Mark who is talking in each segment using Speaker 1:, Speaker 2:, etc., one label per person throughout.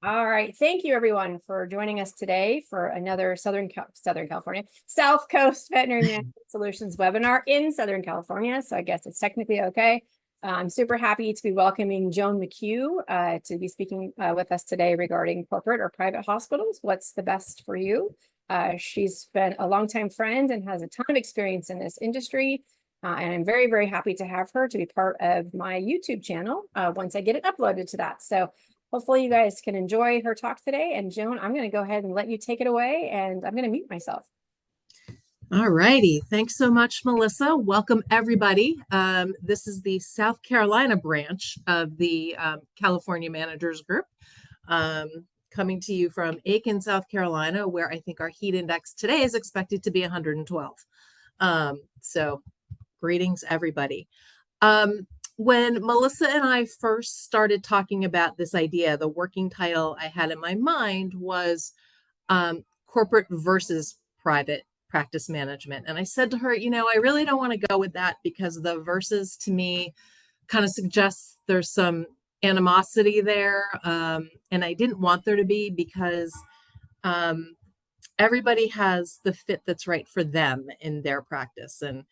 Speaker 1: All right. Thank you, everyone, for joining us today for another Southern California, South Coast Veterinary Management Solutions webinar in Southern California. So I guess it's technically okay. I'm super happy to be welcoming Joan McCue to be speaking with us today regarding corporate or private hospitals. What's the best for you? She's been a longtime friend and has a ton of experience in this industry. And I'm very, very happy to have her to be part of my YouTube channel once I get it uploaded to that. So hopefully you guys can enjoy her talk today. And Joan, I'm going to go ahead and let you take it away, and I'm going to mute myself.
Speaker 2: All righty. Thanks so much, Melissa. Welcome, everybody. This is the South Carolina branch of the California Managers Group, coming to you from Aiken, South Carolina, where I think our heat index today is expected to be 112. So greetings, everybody. When Melissa and I first started talking about this idea, the working title I had in my mind was corporate versus private practice management. And I said to her, I really don't want to go with that because the versus to me kind of suggests there's some animosity there. And I didn't want there to be because everybody has the fit that's right for them in their practice. And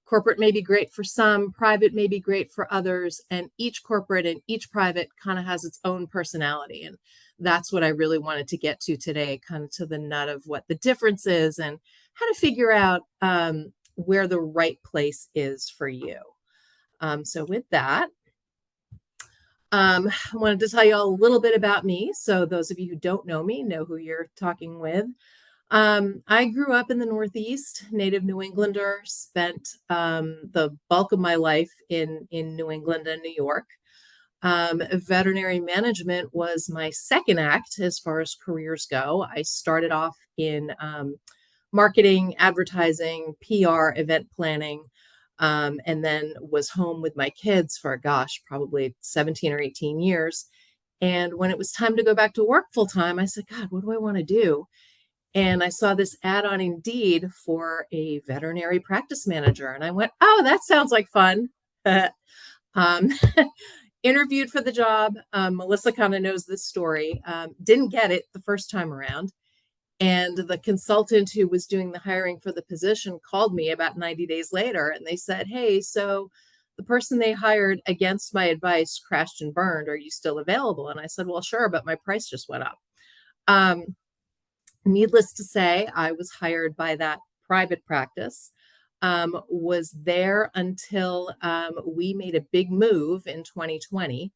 Speaker 2: corporate may be great for some, private may be great for others, and each corporate and each private kind of has its own personality. And that's what I really wanted to get to today, kind of to the nut of what the difference is and how to figure out where the right place is for you. So with that, I wanted to tell you all a little bit about me. So those of you who don't know me know who you're talking with. I grew up in the Northeast, native New Englander, spent the bulk of my life in New England and New York. Veterinary management was my second act as far as careers go. I started off in marketing, advertising, PR, event planning, and then was home with my kids for, probably 17 or 18 years. And when it was time to go back to work full time, I said, God, what do I want to do? And I saw this ad on Indeed for a veterinary practice manager. And I went, oh, that sounds like fun. Interviewed for the job. Melissa kind of knows this story. Didn't get it the first time around. And the consultant who was doing the hiring for the position called me about 90 days later. And they said, hey, so the person they hired against my advice crashed and burned. Are you still available? And I said, well, sure, but my price just went up. Needless to say, I was hired by that private practice, was there until we made a big move in 2020.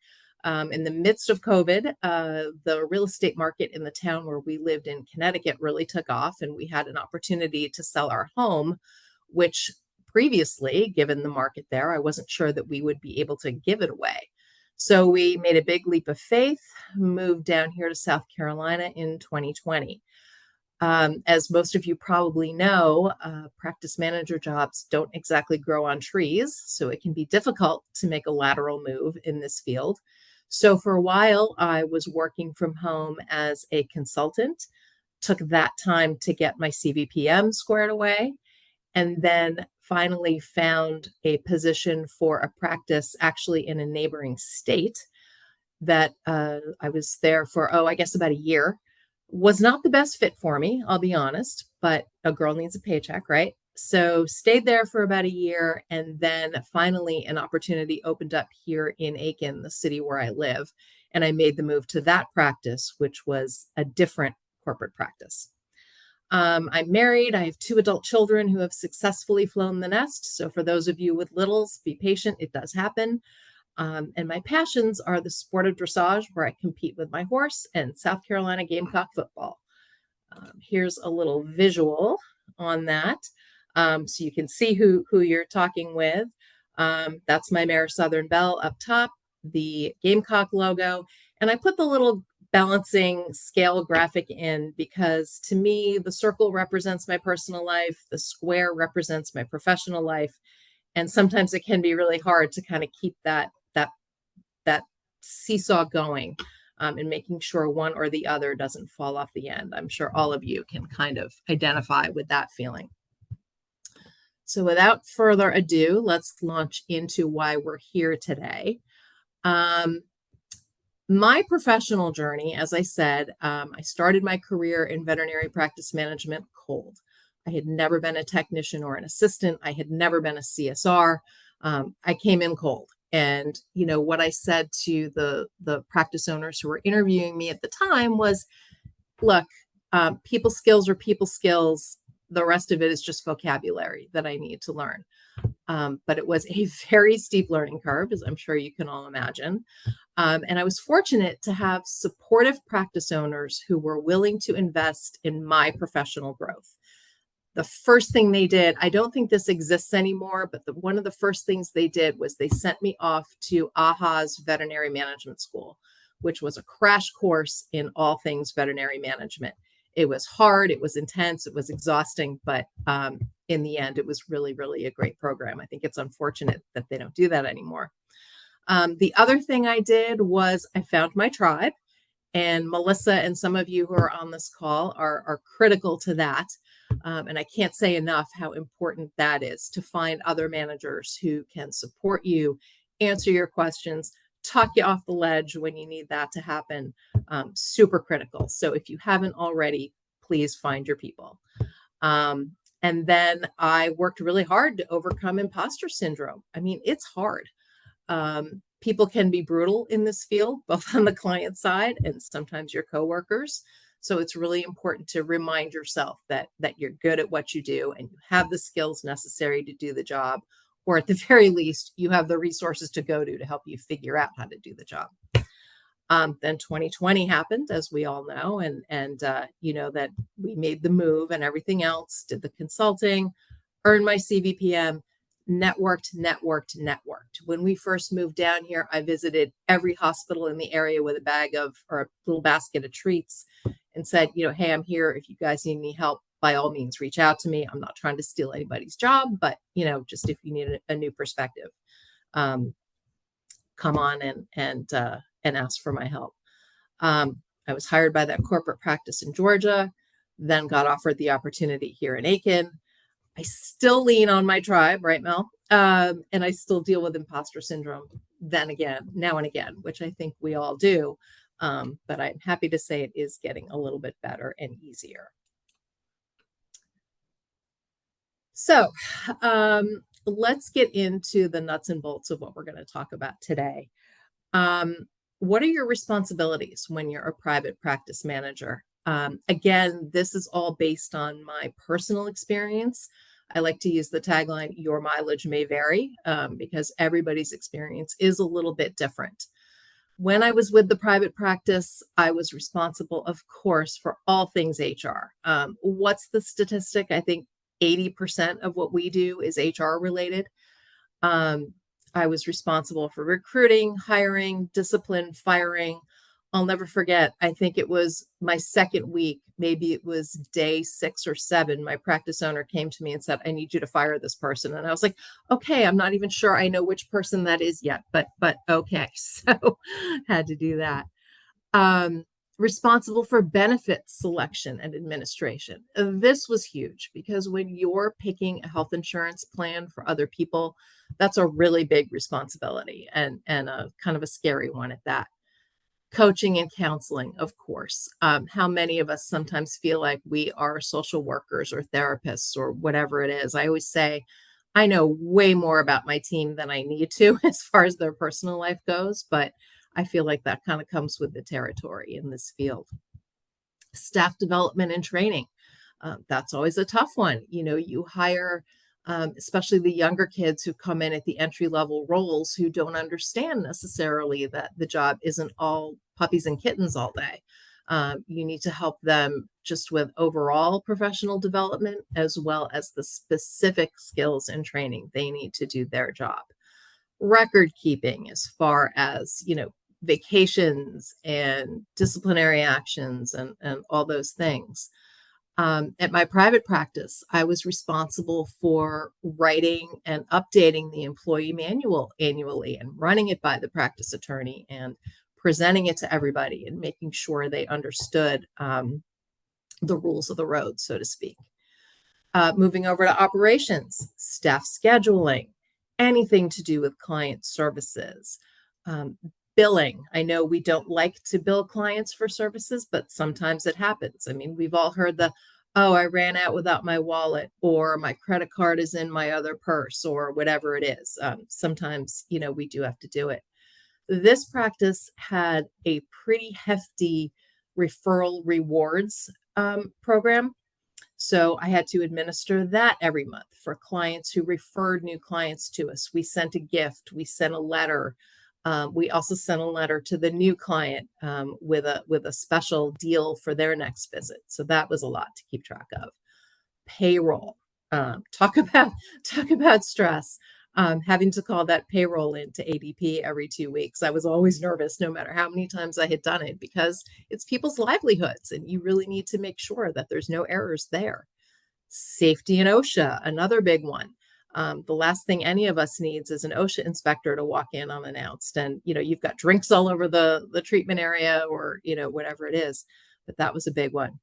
Speaker 2: In the midst of COVID, the real estate market in the town where we lived in Connecticut really took off, and we had an opportunity to sell our home, which previously, given the market there, I wasn't sure that we would be able to give it away. So we made a big leap of faith, moved down here to South Carolina in 2020. As most of you probably know, practice manager jobs don't exactly grow on trees, so it can be difficult to make a lateral move in this field. So for a while, I was working from home as a consultant, took that time to get my CVPM squared away, and then finally found a position for a practice actually in a neighboring state that I was there for, about a year. Was not the best fit for me, I'll be honest, but a girl needs a paycheck, right? So stayed there for about a year, and then finally an opportunity opened up here in Aiken, the city where I live, and I made the move to that practice, which was a different corporate practice. I'm married. I have 2 adult children who have successfully flown the nest. So for those of you with littles, be patient. It does happen. And my passions are the sport of dressage, where I compete with my horse, and South Carolina Gamecock football. Here's a little visual on that. So you can see who you're talking with. That's my mare Southern Belle up top, the Gamecock logo. And I put the little balancing scale graphic in because to me, the circle represents my personal life. The square represents my professional life. And sometimes it can be really hard to kind of keep that seesaw going and making sure one or the other doesn't fall off the end. I'm sure all of you can kind of identify with that feeling. So without further ado, let's launch into why we're here today. My professional journey, as I said, I started my career in veterinary practice management cold. I had never been a technician or an assistant. I had never been a CSR. I came in cold. And what I said to the practice owners who were interviewing me at the time was, look, people skills are people skills. The rest of it is just vocabulary that I need to learn. But it was a very steep learning curve, as I'm sure you can all imagine. And I was fortunate to have supportive practice owners who were willing to invest in my professional growth. The first thing they did, I don't think this exists anymore, but one of the first things they did was they sent me off to AHA's Veterinary Management School, which was a crash course in all things veterinary management. It was hard, it was intense, it was exhausting, but in the end, it was really, really a great program. I think it's unfortunate that they don't do that anymore. The other thing I did was I found my tribe, and Melissa and some of you who are on this call are critical to that. And I can't say enough how important that is, to find other managers who can support you, answer your questions, talk you off the ledge when you need that to happen. Super critical. So if you haven't already, please find your people. And then I worked really hard to overcome imposter syndrome. I mean, it's hard. People can be brutal in this field, both on the client side and sometimes your coworkers. So it's really important to remind yourself that you're good at what you do and you have the skills necessary to do the job, or at the very least, you have the resources to go to help you figure out how to do the job. Then 2020 happened, as we all know, and that we made the move and everything else, did the consulting, earned my CVPM, networked. When we first moved down here, I visited every hospital in the area with a bag of, or a little basket of treats, and said, hey, I'm here. If you guys need any help, by all means, reach out to me. I'm not trying to steal anybody's job, but just if you need a new perspective, come on and ask for my help. I was hired by that corporate practice in Georgia, then got offered the opportunity here in Aiken. I still lean on my tribe, right, Mel? And I still deal with imposter syndrome now and again, which I think we all do. But I'm happy to say it is getting a little bit better and easier. So let's get into the nuts and bolts of what we're going to talk about today. What are your responsibilities when you're a private practice manager? Again, this is all based on my personal experience. I like to use the tagline, your mileage may vary, because everybody's experience is a little bit different. When I was with the private practice, I was responsible, of course, for all things HR. What's the statistic? I think 80% of what we do is HR related. I was responsible for recruiting, hiring, discipline, firing. I'll never forget, I think it was my second week, maybe it was day 6 or 7, my practice owner came to me and said, I need you to fire this person. And I was like, okay, I'm not even sure I know which person that is yet, but okay. So had to do that. Responsible for benefits selection and administration. This was huge because when you're picking a health insurance plan for other people, that's a really big responsibility and a kind of a scary one at that. Coaching and counseling, of course. How many of us sometimes feel like we are social workers or therapists or whatever it is? I always say, I know way more about my team than I need to as far as their personal life goes, but I feel like that kind of comes with the territory in this field. Staff development and training. That's always a tough one. You hire, especially the younger kids who come in at the entry level roles who don't understand necessarily that the job isn't all puppies and kittens all day. You need to help them just with overall professional development as well as the specific skills and training they need to do their job. Record keeping as far as, vacations and disciplinary actions and all those things. At my private practice, I was responsible for writing and updating the employee manual annually and running it by the practice attorney and presenting it to everybody and making sure they understood the rules of the road, so to speak. Moving over to operations, staff scheduling, anything to do with client services, Billing. I know we don't like to bill clients for services, but sometimes it happens. I mean, we've all heard the, oh, I ran out without my wallet, or my credit card is in my other purse, or whatever it is. Sometimes, we do have to do it. This practice had a pretty hefty referral rewards program. So I had to administer that every month for clients who referred new clients to us. We sent a gift, we sent a letter. We also sent a letter to the new client with a special deal for their next visit. So that was a lot to keep track of. Payroll. Talk about stress. Having to call that payroll into ADP every 2 weeks. I was always nervous, no matter how many times I had done it, because it's people's livelihoods, and you really need to make sure that there's no errors there. Safety and OSHA, another big one. The last thing any of us needs is an OSHA inspector to walk in unannounced, and you've got drinks all over the treatment area, or whatever it is. But that was a big one.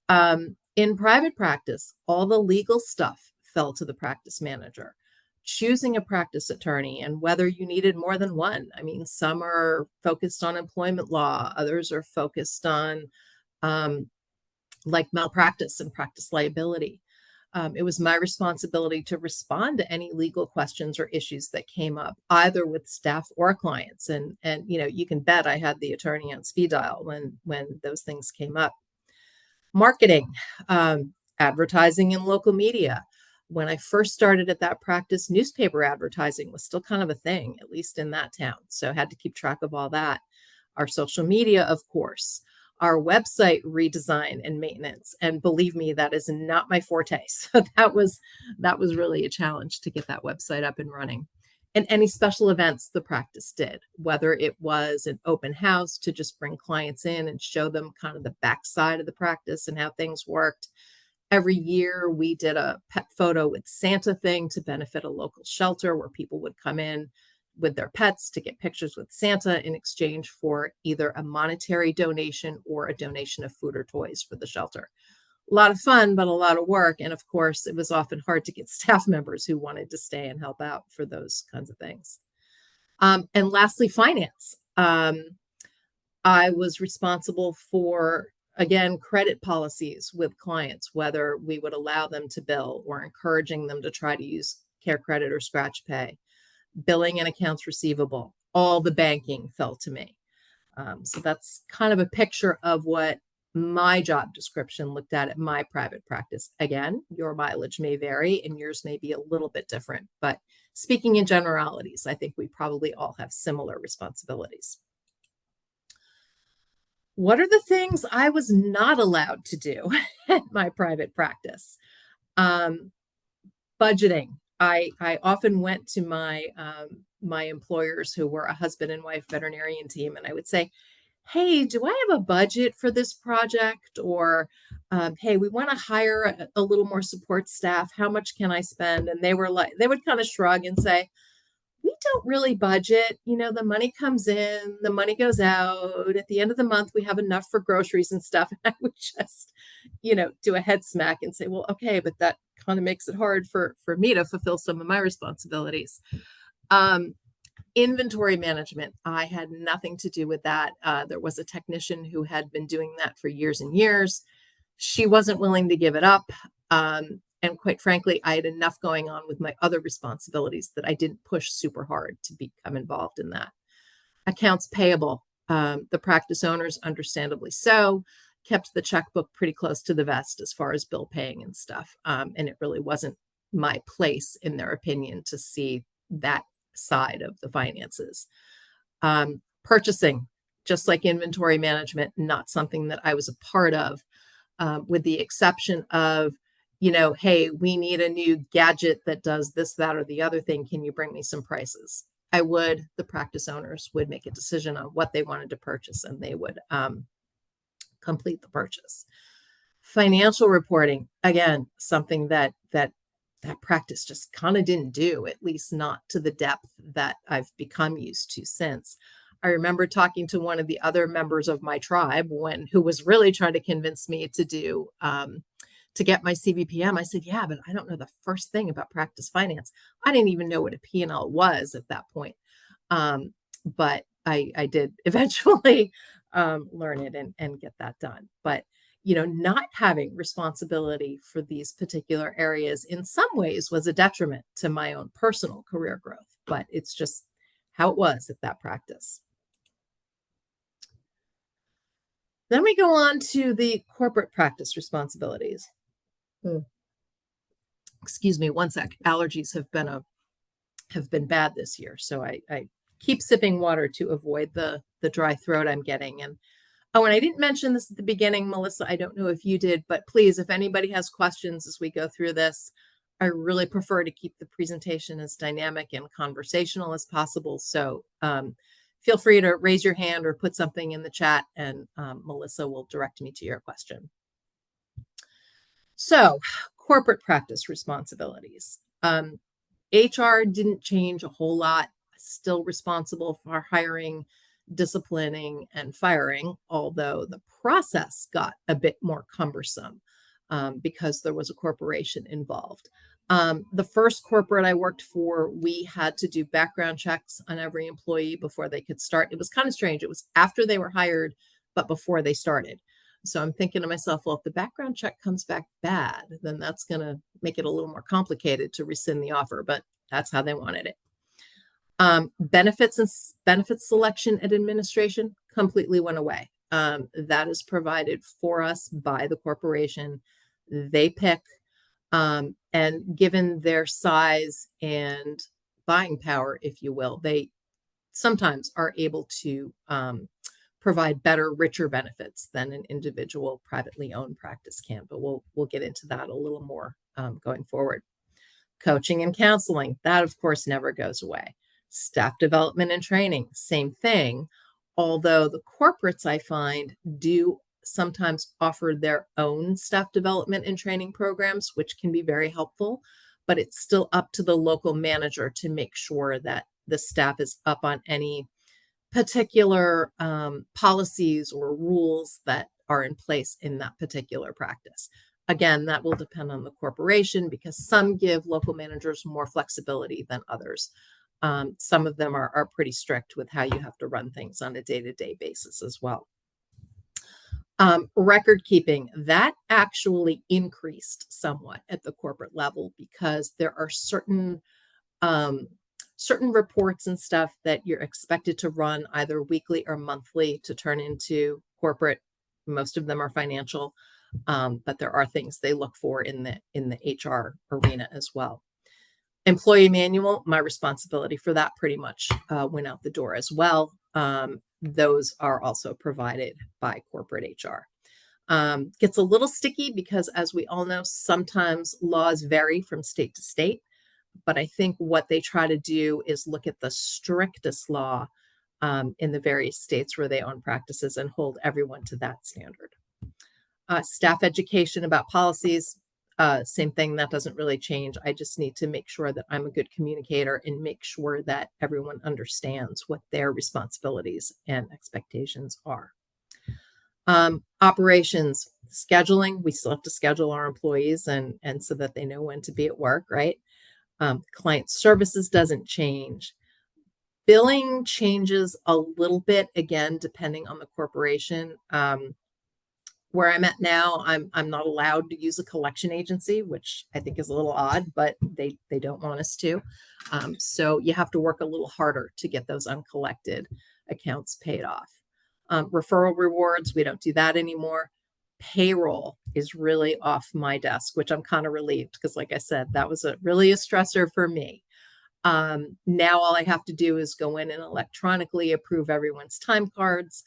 Speaker 2: In private practice, all the legal stuff fell to the practice manager. Choosing a practice attorney and whether you needed more than one. I mean, some are focused on employment law, others are focused on like malpractice and practice liability. It was my responsibility to respond to any legal questions or issues that came up, either with staff or clients. And you can bet I had the attorney on speed dial when those things came up. Marketing, advertising in local media. When I first started at that practice, newspaper advertising was still kind of a thing, at least in that town. So I had to keep track of all that. Our social media, of course, our website redesign and maintenance. And believe me, that is not my forte. So that was really a challenge to get that website up and running. And any special events the practice did, whether it was an open house to just bring clients in and show them kind of the backside of the practice and how things worked. Every year we did a pet photo with Santa thing to benefit a local shelter, where people would come in with their pets to get pictures with Santa in exchange for either a monetary donation or a donation of food or toys for the shelter. A lot of fun, but a lot of work. And of course, it was often hard to get staff members who wanted to stay and help out for those kinds of things. And lastly, finance. I was responsible for, again, credit policies with clients, whether we would allow them to bill or encouraging them to try to use Care Credit or Scratch Pay. Billing and accounts receivable, all the banking fell to me. So that's kind of a picture of what my job description looked at my private practice. Again, your mileage may vary and yours may be a little bit different, but speaking in generalities, I think we probably all have similar responsibilities. What are the things I was not allowed to do at my private practice? Budgeting. I often went to my employers, who were a husband and wife veterinarian team, and I would say, hey, do I have a budget for this project? Or, hey, we want to hire a little more support staff. How much can I spend? And they would kind of shrug and say, we don't really budget. The money comes in, the money goes out. At the end of the month, we have enough for groceries and stuff. And I would just, do a head smack and say, well, okay, but that kind of makes it hard for me to fulfill some of my responsibilities. Inventory management, I had nothing to do with that. There was a technician who had been doing that for years and years. She wasn't willing to give it up. And quite frankly, I had enough going on with my other responsibilities that I didn't push super hard to become involved in that. Accounts payable, the practice owners, understandably so, kept the checkbook pretty close to the vest as far as bill paying and stuff. And it really wasn't my place, in their opinion, to see that side of the finances. Purchasing, just like inventory management, not something that I was a part of, with the exception of, hey, we need a new gadget that does this, that, or the other thing. Can you bring me some prices? The practice owners would make a decision on what they wanted to purchase, and they would complete the purchase. Financial reporting, again, something that practice just kind of didn't do, at least not to the depth that I've become used to since. I remember talking to one of the other members of my tribe who was really trying to convince me to do to get my CVPM. I said, yeah, but I don't know the first thing about practice finance. I didn't even know what a P&L was at that point. But I did eventually learn it and get that done. But not having responsibility for these particular areas in some ways was a detriment to my own personal career growth, but it's just how it was at that practice. Then we go on to the corporate practice responsibilities. Excuse me, one sec. Allergies have been bad this year, so I keep sipping water to avoid the dry throat I'm getting. And I didn't mention this at the beginning, Melissa. I don't know if you did, but please, if anybody has questions as we go through this, I really prefer to keep the presentation as dynamic and conversational as possible. So feel free to raise your hand or put something in the chat, and Melissa will direct me to your question. So, corporate practice responsibilities. HR didn't change a whole lot, still responsible for hiring, disciplining, and firing, although the process got a bit more cumbersome because there was a corporation involved. The first corporate I worked for, we had to do background checks on every employee before they could start. It was kind of strange. It was after they were hired, but before they started. So I'm thinking to myself, well, if the background check comes back bad, then that's going to make it a little more complicated to rescind the offer, but that's how they wanted it. Benefits and benefits selection and administration completely went away. That is provided for us by the corporation. They pick, and given their size and buying power, if you will, they sometimes are able to provide better, richer benefits than an individual privately owned practice can. But we'll get into that a little more going forward. Coaching and counseling, that of course never goes away. Staff development and training, same thing. Although the corporates, I find, do sometimes offer their own staff development and training programs, which can be very helpful, but it's still up to the local manager to make sure that the staff is up on any particular policies or rules that are in place in that particular practice. Again, that will depend on the corporation because some give local managers more flexibility than others. Some of them are pretty strict with how you have to run things on a day-to-day basis as well. Record keeping, that actually increased somewhat at the corporate level because there are certain reports and stuff that you're expected to run either weekly or monthly to turn into corporate. Most of them are financial, but there are things they look for in the HR arena as well. Employee manual, my responsibility for that pretty much went out the door as well. Those are also provided by corporate HR. Gets a little sticky because, as we all know, sometimes laws vary from state to state. But I think what they try to do is look at the strictest law in the various states where they own practices and hold everyone to that standard. Staff education about policies, same thing, that doesn't really change. I just need to make sure that I'm a good communicator and make sure that everyone understands what their responsibilities and expectations are. Operations, scheduling, we still have to schedule our employees and so that they know when to be at work, right? Client services doesn't change. Billing changes a little bit, again, depending on the corporation. Where I'm at now, I'm not allowed to use a collection agency, which I think is a little odd, but they don't want us to. So you have to work a little harder to get those uncollected accounts paid off. Referral rewards, we don't do that anymore. Payroll is really off my desk, which I'm kind of relieved because, like I said, that was really a stressor for me. Now all I have to do is go in and electronically approve everyone's time cards,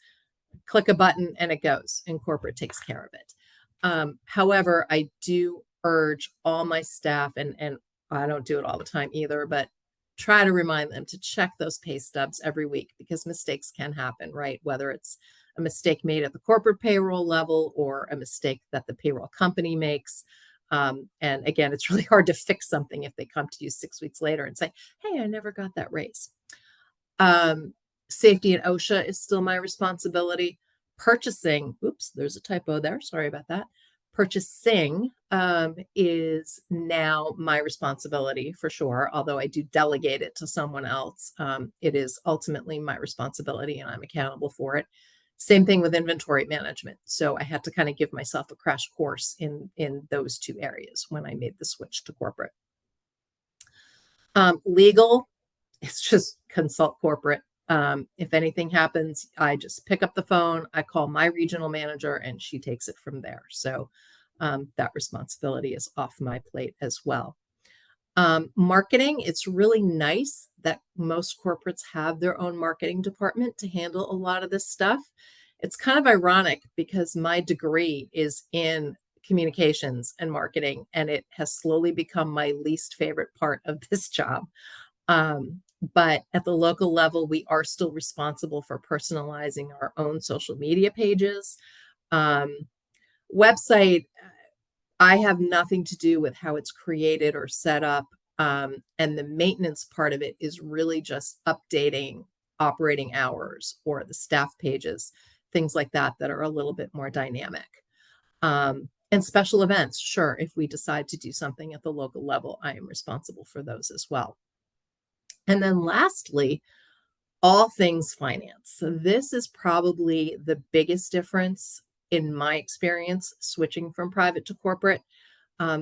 Speaker 2: click a button, and it goes, and corporate takes care of it. However, I do urge all my staff, and I don't do it all the time either, but try to remind them to check those pay stubs every week because mistakes can happen, right? Whether it's a mistake made at the corporate payroll level or a mistake that the payroll company makes. And again, it's really hard to fix something if they come to you 6 weeks later and say, hey, I never got that raise. Safety and OSHA is still my responsibility. Purchasing, oops, there's a typo there. Sorry about that. Purchasing is now my responsibility for sure, although I do delegate it to someone else. It is ultimately my responsibility and I'm accountable for it. Same thing with inventory management. So I had to kind of give myself a crash course in those two areas when I made the switch to corporate. Legal, it's just consult corporate. If anything happens, I just pick up the phone, I call my regional manager, and she takes it from there. So that responsibility is off my plate as well. Marketing, it's really nice that most corporates have their own marketing department to handle a lot of this stuff. It's kind of ironic because my degree is in communications and marketing, and it has slowly become my least favorite part of this job. But at the local level, we are still responsible for personalizing our own social media pages. Website, I have nothing to do with how it's created or set up. And the maintenance part of it is really just updating operating hours or the staff pages, things like that, that are a little bit more dynamic. And special events, sure, if we decide to do something at the local level, I am responsible for those as well. And then lastly, all things finance. So this is probably the biggest difference in my experience switching from private to corporate.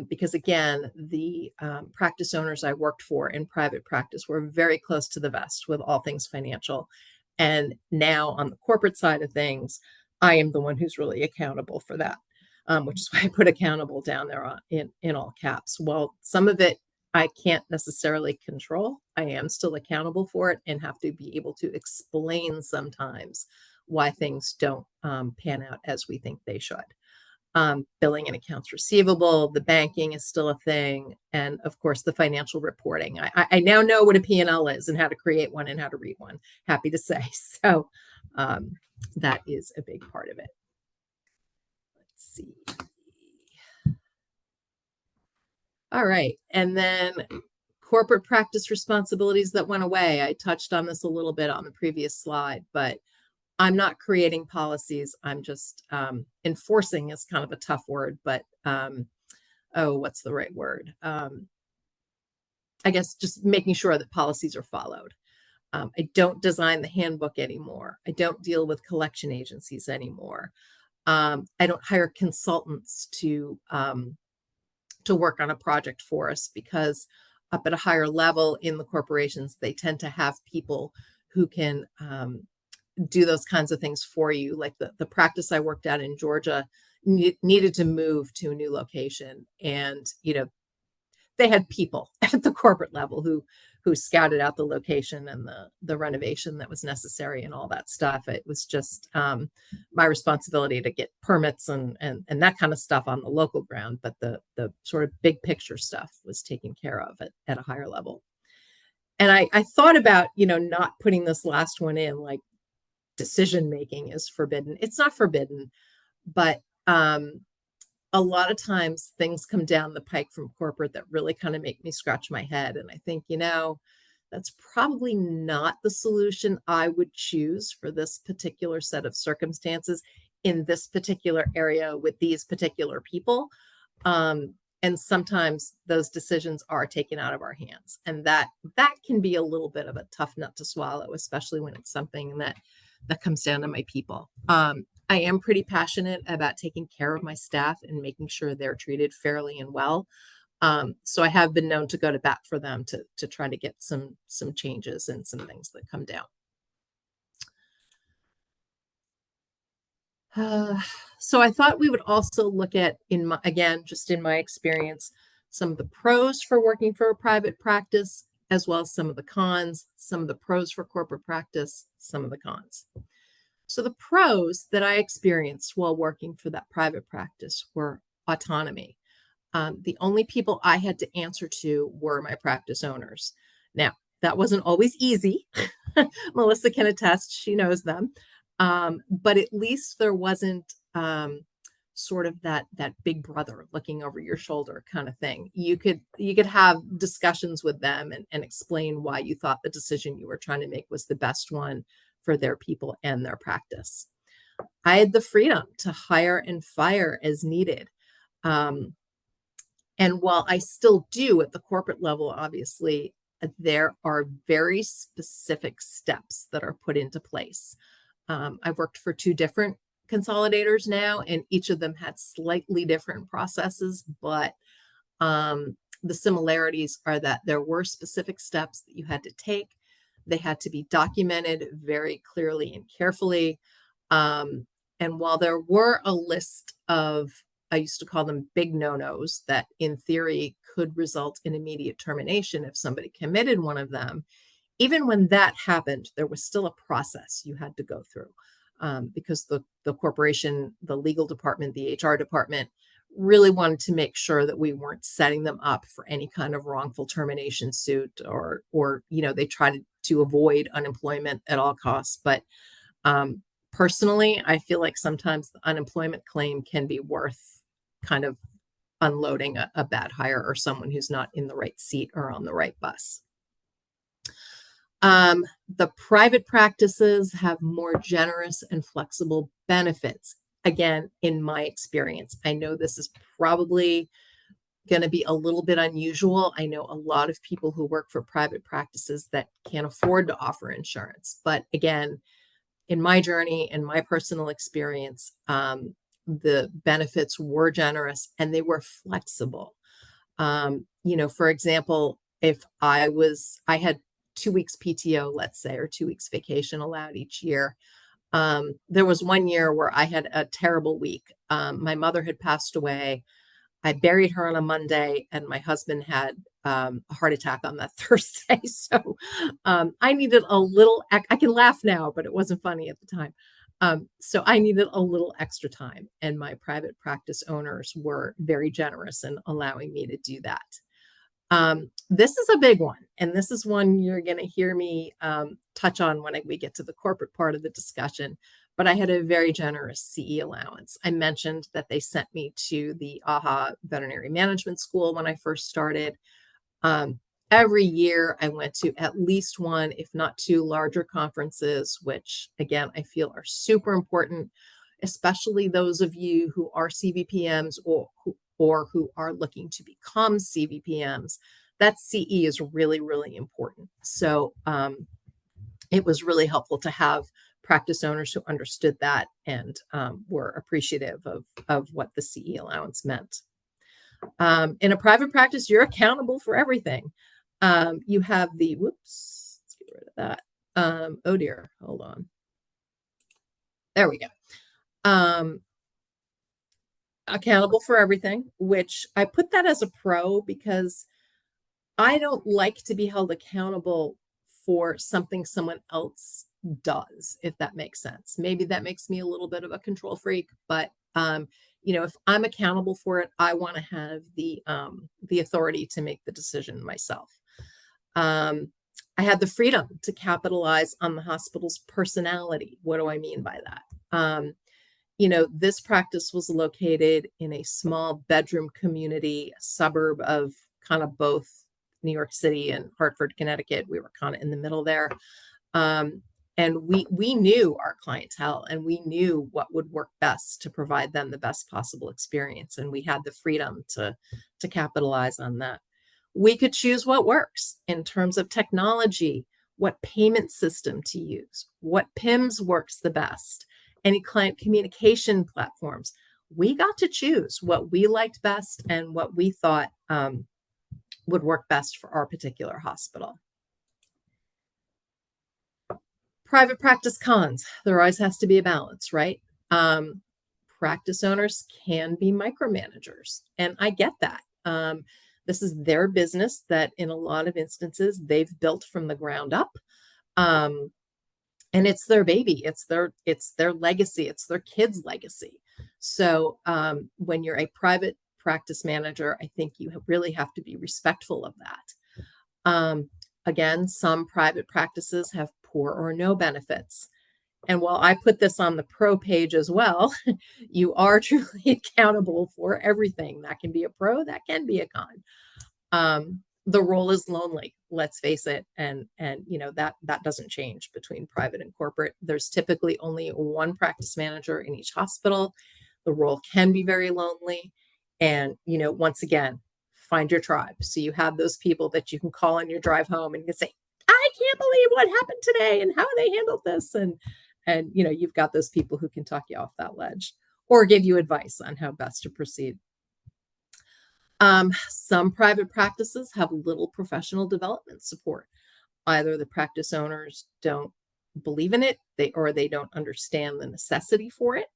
Speaker 2: Because again, the practice owners I worked for in private practice were very close to the vest with all things financial. And now on the corporate side of things, I am the one who's really accountable for that, which is why I put accountable down there in all caps. Well, some of it I can't necessarily control. I am still accountable for it and have to be able to explain sometimes why things don't pan out as we think they should. Billing and accounts receivable, the banking is still a thing, and of course the financial reporting. I now know what a P&L is and how to create one and how to read one, happy to say. So that is a big part of it. Let's see. All right, and then corporate practice responsibilities that went away. I touched on this a little bit on the previous slide, but I'm not creating policies. I'm just enforcing is kind of a tough word, but what's the right word? I guess just making sure that policies are followed. I don't design the handbook anymore. I don't deal with collection agencies anymore. I don't hire consultants to work on a project for us because up at a higher level in the corporations, they tend to have people who can do those kinds of things for you. Like the practice I worked at in Georgia needed to move to a new location. And, they had people at the corporate level who scouted out the location and the renovation that was necessary and all that stuff. It was just my responsibility to get permits and that kind of stuff on the local ground. But the sort of big picture stuff was taken care of at a higher level. And I thought about, not putting this last one in, like, decision making is forbidden. It's not forbidden, but a lot of times things come down the pike from corporate that really kind of make me scratch my head. And I think, that's probably not the solution I would choose for this particular set of circumstances in this particular area with these particular people. And sometimes those decisions are taken out of our hands. And that can be a little bit of a tough nut to swallow, especially when it's something that comes down to my people. I am pretty passionate about taking care of my staff and making sure they're treated fairly and well. So I have been known to go to bat for them to try to get some changes and some things that come down. So I thought we would also look at, just in my experience, some of the pros for working for a private practice, as well as some of the cons, some of the pros for corporate practice, some of the cons. So the pros that I experienced while working for that private practice were autonomy. The only people I had to answer to were my practice owners. Now, that wasn't always easy. Melissa can attest, she knows them. But at least there wasn't sort of that big brother looking over your shoulder kind of thing. You could have discussions with them and explain why you thought the decision you were trying to make was the best one for their people and their practice. I had the freedom to hire and fire as needed. And while I still do at the corporate level, obviously, there are very specific steps that are put into place. I've worked for 2 different consolidators now, and each of them had slightly different processes, but the similarities are that there were specific steps that you had to take. They had to be documented very clearly and carefully. And while there were a list of, I used to call them big no-nos, that in theory could result in immediate termination if somebody committed one of them, even when that happened, there was still a process you had to go through, because the corporation, the legal department, the HR department really wanted to make sure that we weren't setting them up for any kind of wrongful termination suit, or they tried to avoid unemployment at all costs. But personally, I feel like sometimes the unemployment claim can be worth kind of unloading a bad hire or someone who's not in the right seat or on the right bus. The private practices have more generous and flexible benefits. Again, in my experience, I know this is probably going to be a little bit unusual. I know a lot of people who work for private practices that can't afford to offer insurance. But again, in my journey and my personal experience, the benefits were generous and they were flexible. For example, if I had 2 weeks PTO, let's say, or 2 weeks vacation allowed each year. There was one year where I had a terrible week. My mother had passed away. I buried her on a Monday, and my husband had a heart attack on that Thursday. So I needed a little, I can laugh now, but it wasn't funny at the time. So I needed a little extra time, and my private practice owners were very generous in allowing me to do that. This is a big one, and this is one you're going to hear me touch on when we get to the corporate part of the discussion, but I had a very generous CE allowance. I mentioned that they sent me to the AHA Veterinary Management School when I first started. Every year I went to at least 1, if not 2 larger conferences, which again, I feel are super important, especially those of you who are CVPMs or who are looking to become CVPMs. That CE is really, really important. So it was really helpful to have practice owners who understood that and were appreciative of what the CE allowance meant. In a private practice, you're accountable for everything. You have the, whoops, let's get rid of that. Oh dear, hold on. There we go. Accountable for everything, which I put that as a pro because I don't like to be held accountable for something someone else does, if that makes sense. Maybe that makes me a little bit of a control freak, but if I'm accountable for it, I want to have the authority to make the decision myself. I had the freedom to capitalize on the hospital's personality. What do I mean by that? This practice was located in a small bedroom community, a suburb of kind of both New York City and Hartford, Connecticut. We were kind of in the middle there. And we knew our clientele, and we knew what would work best to provide them the best possible experience. And we had the freedom to capitalize on that. We could choose what works in terms of technology, what payment system to use, what PIMS works the best, any client communication platforms. We got to choose what we liked best and what we thought would work best for our particular hospital. Private practice cons. There always has to be a balance, right? Practice owners can be micromanagers, and I get that. This is their business that in a lot of instances they've built from the ground up. And it's their baby, it's their legacy, it's their kids' legacy. So when you're a private practice manager, I think you really have to be respectful of that. Again, some private practices have poor or no benefits. And while I put this on the pro page as well, you are truly accountable for everything. That can be a pro, that can be a con. The role is lonely, let's face it. And that doesn't change between private and corporate. There's typically only one practice manager in each hospital. The role can be very lonely. And, once again, find your tribe. So you have those people that you can call on your drive home and you can say, I can't believe what happened today and how they handled this. And you've got those people who can talk you off that ledge or give you advice on how best to proceed. Some private practices have little professional development support. Either the practice owners don't believe in it, or they don't understand the necessity for it.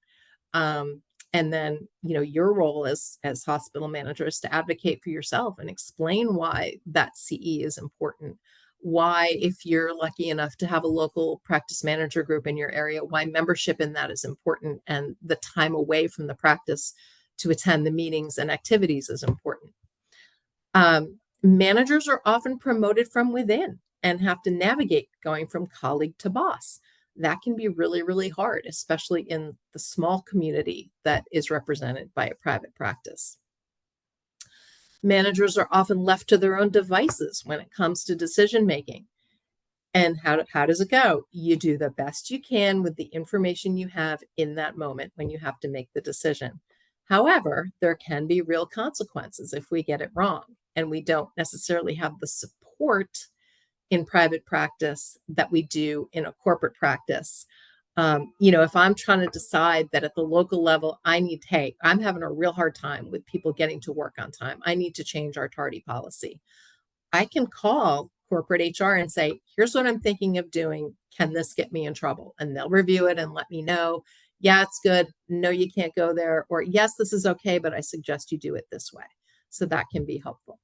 Speaker 2: And then, your role as hospital manager is to advocate for yourself and explain why that CE is important. Why, if you're lucky enough to have a local practice manager group in your area, why membership in that is important and the time away from the practice to attend the meetings and activities is important. Managers are often promoted from within and have to navigate going from colleague to boss. That can be really, really hard, especially in the small community that is represented by a private practice. Managers are often left to their own devices when it comes to decision making. And how does it go? You do the best you can with the information you have in that moment when you have to make the decision. However, there can be real consequences if we get it wrong and we don't necessarily have the support in private practice that we do in a corporate practice. If I'm trying to decide that at the local level, hey, I'm having a real hard time with people getting to work on time. I need to change our tardy policy. I can call corporate HR and say, here's what I'm thinking of doing. Can this get me in trouble? And they'll review it and let me know. Yeah, it's good. No, you can't go there. Or yes, this is okay, but I suggest you do it this way. So that can be helpful.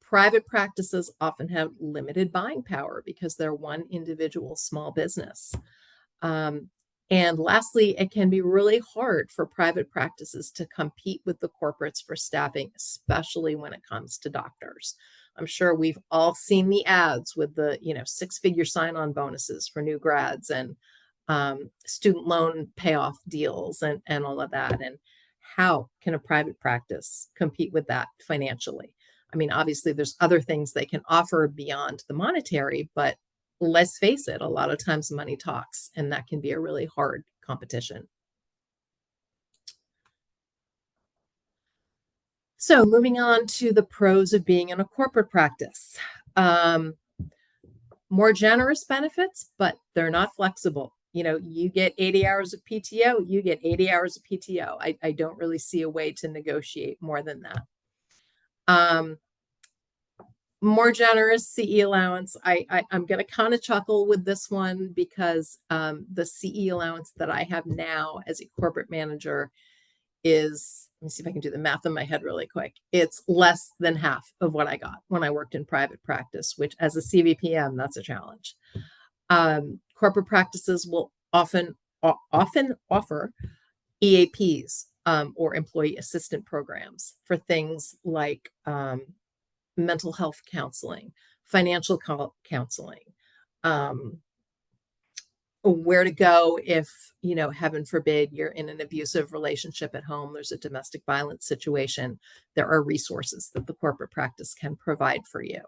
Speaker 2: Private practices often have limited buying power because they're one individual small business. And lastly, it can be really hard for private practices to compete with the corporates for staffing, especially when it comes to doctors. I'm sure we've all seen the ads with the, 6-figure sign-on bonuses for new grads and student loan payoff deals and all of that. And how can a private practice compete with that financially? I mean, obviously, there's other things they can offer beyond the monetary, but let's face it, a lot of times money talks, and that can be a really hard competition. So moving on to the pros of being in a corporate practice. More generous benefits, but they're not flexible. You get 80 hours of PTO, you get 80 hours of PTO. I don't really see a way to negotiate more than that. More generous CE allowance. I'm going to kind of chuckle with this one because the CE allowance that I have now as a corporate manager is, let me see if I can do the math in my head really quick. It's less than half of what I got when I worked in private practice, which as a CVPM, that's a challenge. Corporate practices will often offer EAPs or employee assistant programs for things like mental health counseling, financial counseling, where to go if, heaven forbid, you're in an abusive relationship at home, there's a domestic violence situation, there are resources that the corporate practice can provide for you.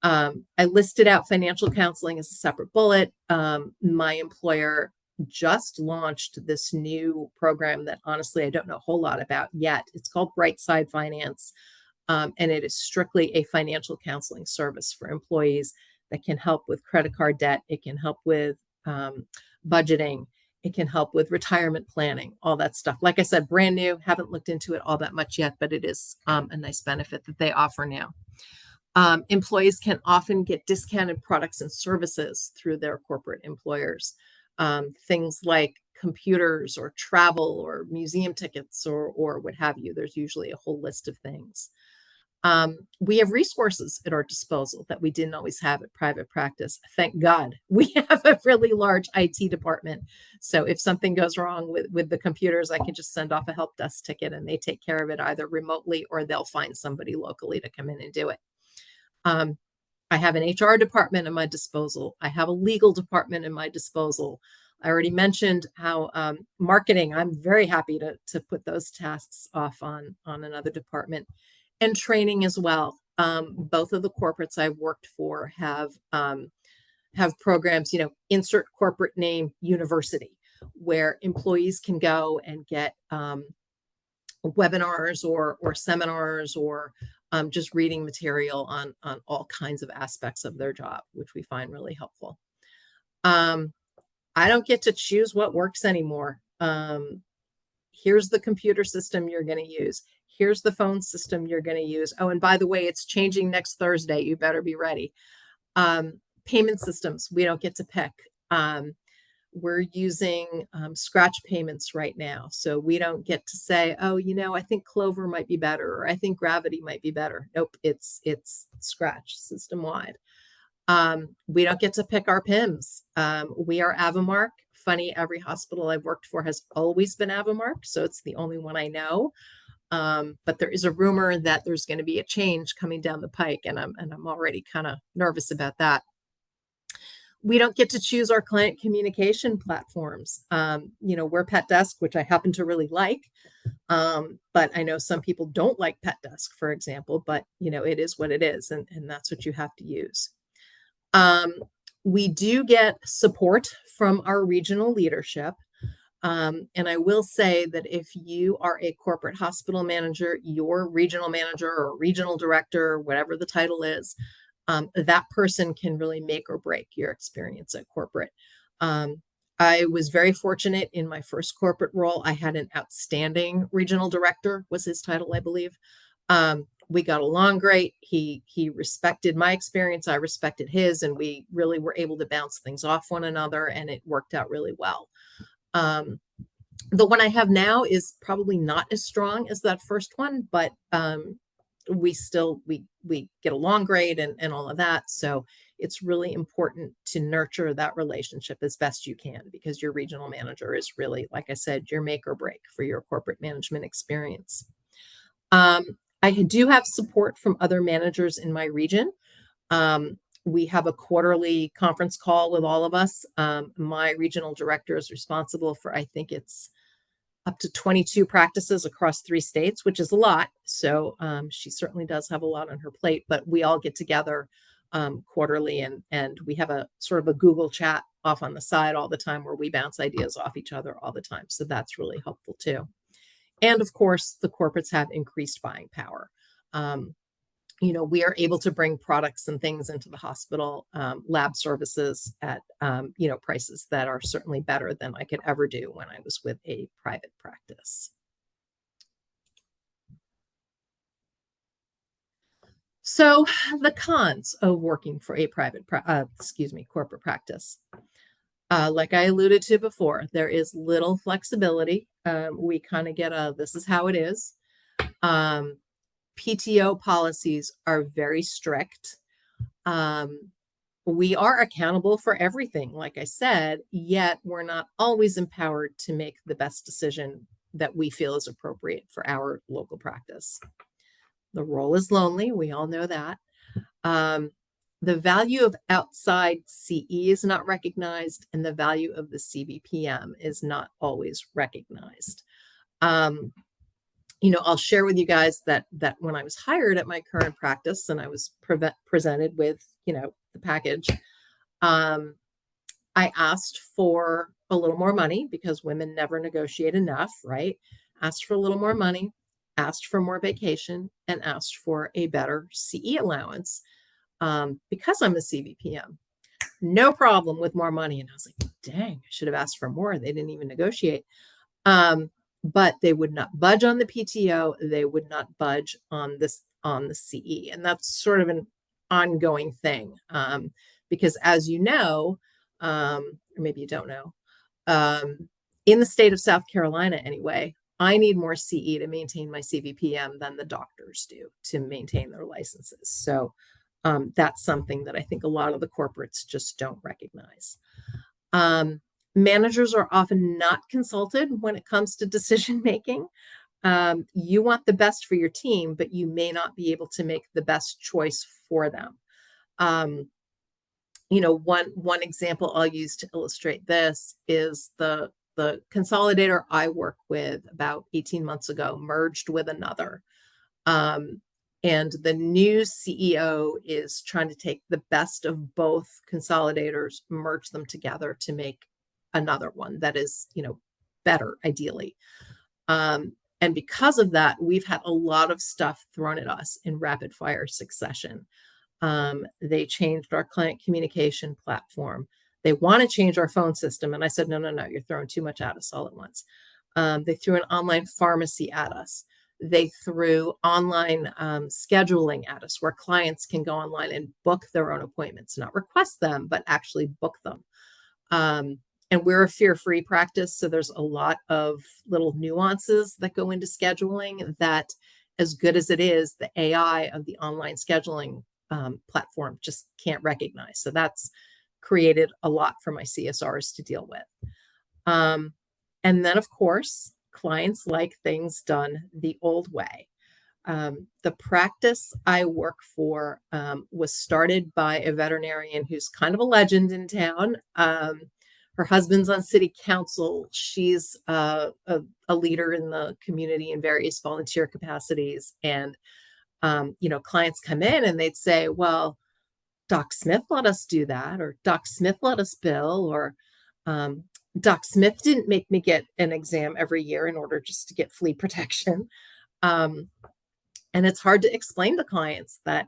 Speaker 2: I listed out financial counseling as a separate bullet. My employer just launched this new program that honestly I don't know a whole lot about yet. It's called Brightside Finance. And it is strictly a financial counseling service for employees that can help with credit card debt. It can help with budgeting. It can help with retirement planning, all that stuff. Like I said, brand new, haven't looked into it all that much yet, but it is a nice benefit that they offer now. Employees can often get discounted products and services through their corporate employers. Things like computers or travel or museum tickets or what have you. There's usually a whole list of things. We have resources at our disposal that we didn't always have at private practice. Thank God we have a really large IT department. So if something goes wrong with the computers, I can just send off a help desk ticket and they take care of it either remotely or they'll find somebody locally to come in and do it. I have an HR department at my disposal. I have a legal department at my disposal. I already mentioned how marketing, I'm very happy to put those tasks off on another department. And training as well. Both of the corporates I've worked for have programs, insert corporate name university, where employees can go and get webinars or seminars or just reading material on all kinds of aspects of their job, which we find really helpful. I don't get to choose what works anymore. Here's the computer system you're going to use. Here's the phone system you're going to use. Oh, and by the way, it's changing next Thursday. You better be ready. Payment systems, we don't get to pick. We're using scratch payments right now. So we don't get to say, oh, I think Clover might be better, or I think Gravity might be better. Nope, it's scratch system wide. We don't get to pick our PIMs. We are Avamark. Funny, every hospital I've worked for has always been Avamark, so it's the only one I know. But there is a rumor that there's going to be a change coming down the pike, and I'm already kind of nervous about that. We don't get to choose our client communication platforms. We're Pet Desk, which I happen to really like. But I know some people don't like Pet Desk, for example, but it is what it is, and that's what you have to use. We do get support from our regional leadership. And I will say that if you are a corporate hospital manager, your regional manager or regional director, whatever the title is, that person can really make or break your experience at corporate. I was very fortunate in my first corporate role. I had an outstanding regional director, was his title, I believe. We got along great. He respected my experience. I respected his, and we really were able to bounce things off one another, and it worked out really well. The one I have now is probably not as strong as that first one, but we get along great and all of that. So it's really important to nurture that relationship as best you can, because your regional manager is really, like I said, your make or break for your corporate management experience. I do have support from other managers in my region. We have a quarterly conference call with all of us. My regional director is responsible for, I think it's up to 22 practices across 3 states, which is a lot. So she certainly does have a lot on her plate, but we all get together quarterly, and we have a sort of a Google chat off on the side all the time where we bounce ideas off each other all the time. So that's really helpful too. And of course, the corporates have increased buying power. We are able to bring products and things into the hospital, lab services at, prices that are certainly better than I could ever do when I was with a private practice. So the cons of working for a corporate practice. Like I alluded to before, there is little flexibility. We kind of get this is how it is. PTO policies are very strict. We are accountable for everything, like I said, yet we're not always empowered to make the best decision that we feel is appropriate for our local practice. The role is lonely. We all know that. The value of outside CE is not recognized, and the value of the CVPM is not always recognized. I'll share with you guys that when I was hired at my current practice and I was presented with, the package, I asked for a little more money because women never negotiate enough, right? Asked for a little more money, asked for more vacation, and asked for a better CE allowance because I'm a CVPM. No problem with more money. And I was like, dang, I should have asked for more. They didn't even negotiate. But they would not budge on the PTO. They would not budge on the CE. And that's sort of an ongoing thing. Because as you know, or maybe you don't know, in the state of South Carolina anyway, I need more CE to maintain my CVPM than the doctors do to maintain their licenses. So that's something that I think a lot of the corporates just don't recognize. Managers are often not consulted when it comes to decision making. You want the best for your team, but you may not be able to make the best choice for them. One example I'll use to illustrate this is the consolidator I work with about 18 months ago merged with another. And the new CEO is trying to take the best of both consolidators, merge them together to make another one that is, better, ideally. And because of that, we've had a lot of stuff thrown at us in rapid fire succession. They changed our client communication platform. They want to change our phone system. And I said, no, you're throwing too much at us all at once. They threw an online pharmacy at us. They threw online scheduling at us, where clients can go online and book their own appointments, not request them, but actually book them. And we're a fear-free practice, so there's a lot of little nuances that go into scheduling that, as good as it is, the AI of the online scheduling platform just can't recognize. So that's created a lot for my CSRs to deal with. And then, of course, clients like things done the old way. The practice I work for was started by a veterinarian who's kind of a legend in town. Her husband's on city council. She's a leader in the community in various volunteer capacities. And, clients come in and they'd say, well, Doc Smith let us do that, or Doc Smith let us bill, or Doc Smith didn't make me get an exam every year in order just to get flea protection. And it's hard to explain to clients that,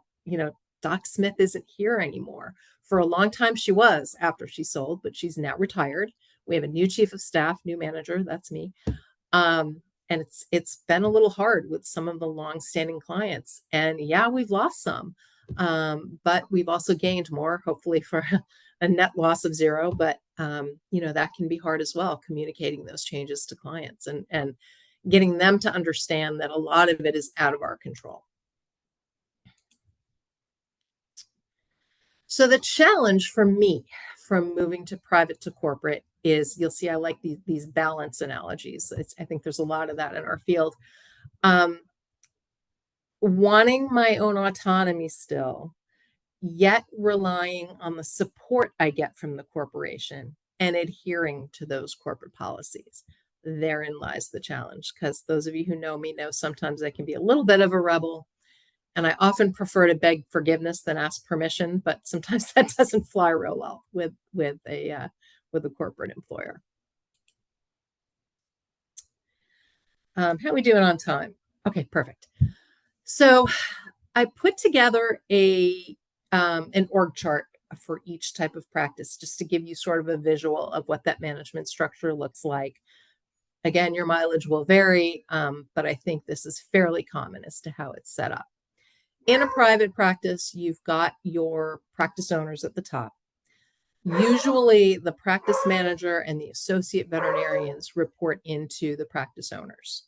Speaker 2: Doc Smith isn't here anymore. For a long time, she was after she sold, but she's now retired. We have a new chief of staff, new manager. That's me. And it's been a little hard with some of the longstanding clients. And yeah, we've lost some, but we've also gained more, hopefully for a net loss of zero. But, that can be hard as well, communicating those changes to clients and getting them to understand that a lot of it is out of our control. So the challenge for me from moving to private to corporate is, you'll see I like these balance analogies. I think there's a lot of that in our field. Wanting my own autonomy still, yet relying on the support I get from the corporation and adhering to those corporate policies. Therein lies the challenge, because those of you who know me know sometimes I can be a little bit of a rebel. And I often prefer to beg forgiveness than ask permission, but sometimes that doesn't fly real well with a corporate employer. How are we doing on time? Okay, perfect. So I put together an org chart for each type of practice, just to give you sort of a visual of what that management structure looks like. Again, your mileage will vary, but I think this is fairly common as to how it's set up. In a private practice, you've got your practice owners at the top. Usually the practice manager and the associate veterinarians report into the practice owners.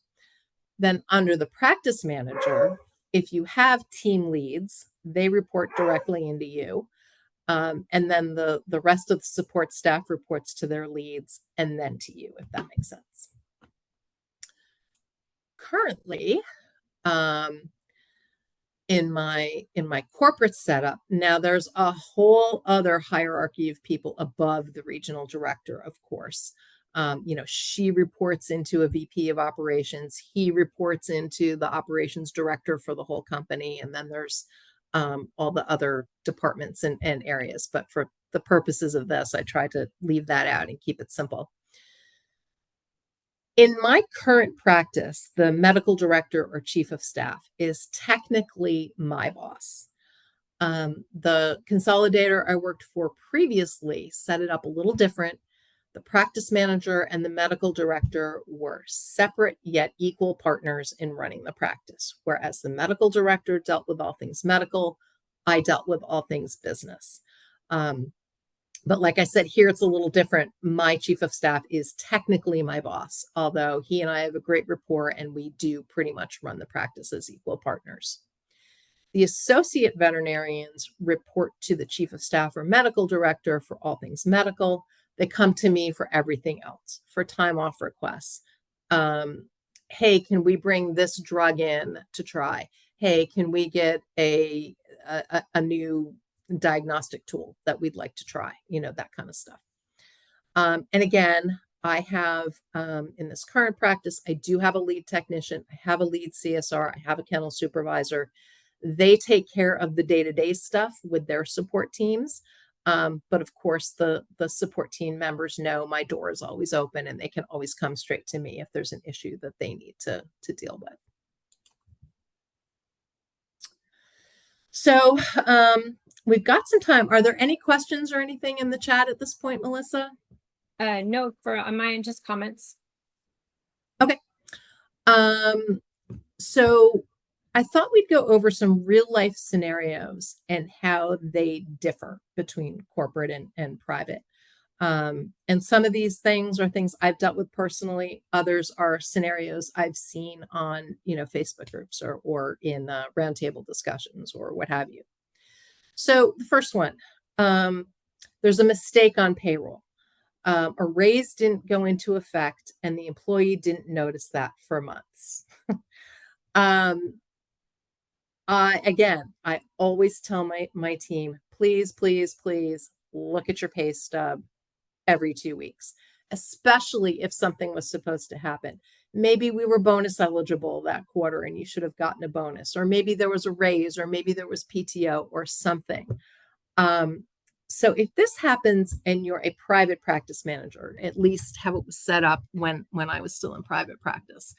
Speaker 2: Then under the practice manager, if you have team leads, they report directly into you. And then the rest of the support staff reports to their leads and then to you, if that makes sense. Currently, in my corporate setup, now there's a whole other hierarchy of people above the regional director, of course. She reports into a VP of operations. He reports into the operations director for the whole company. And then there's all the other departments and areas. But for the purposes of this, I try to leave that out and keep it simple. In my current practice, the medical director or chief of staff is technically my boss. The consolidator I worked for previously set it up a little different. The practice manager and the medical director were separate yet equal partners in running the practice, whereas the medical director dealt with all things medical, I dealt with all things business. But like I said, here it's a little different. My chief of staff is technically my boss, although he and I have a great rapport and we do pretty much run the practice as equal partners. The associate veterinarians report to the chief of staff or medical director for all things medical. They come to me for everything else, for time off requests. Hey, can we bring this drug in to try? Hey, can we get a new diagnostic tool that we'd like to try, that kind of stuff. And again, I have, in this current practice, I do have a lead technician, I have a lead CSR, I have a kennel supervisor. They take care of the day-to-day stuff with their support teams. But of course, the support team members know my door is always open and they can always come straight to me if there's an issue that they need to deal with. So we've got some time. Are there any questions or anything in the chat at this point, Melissa?
Speaker 1: No, for on my end, just comments.
Speaker 2: Okay. So I thought we'd go over some real life scenarios and how they differ between corporate and private. And some of these things are things I've dealt with personally. Others are scenarios I've seen on, Facebook groups or in roundtable discussions or what have you. So the first one, there's a mistake on payroll. A raise didn't go into effect and the employee didn't notice that for months. Again, I always tell my team, please, please, please look at your pay stub every 2 weeks, especially if something was supposed to happen. Maybe we were bonus eligible that quarter and you should have gotten a bonus, or maybe there was a raise, or maybe there was PTO or something. So if this happens and you're a private practice manager, at least how it was set up when I was still in private practice,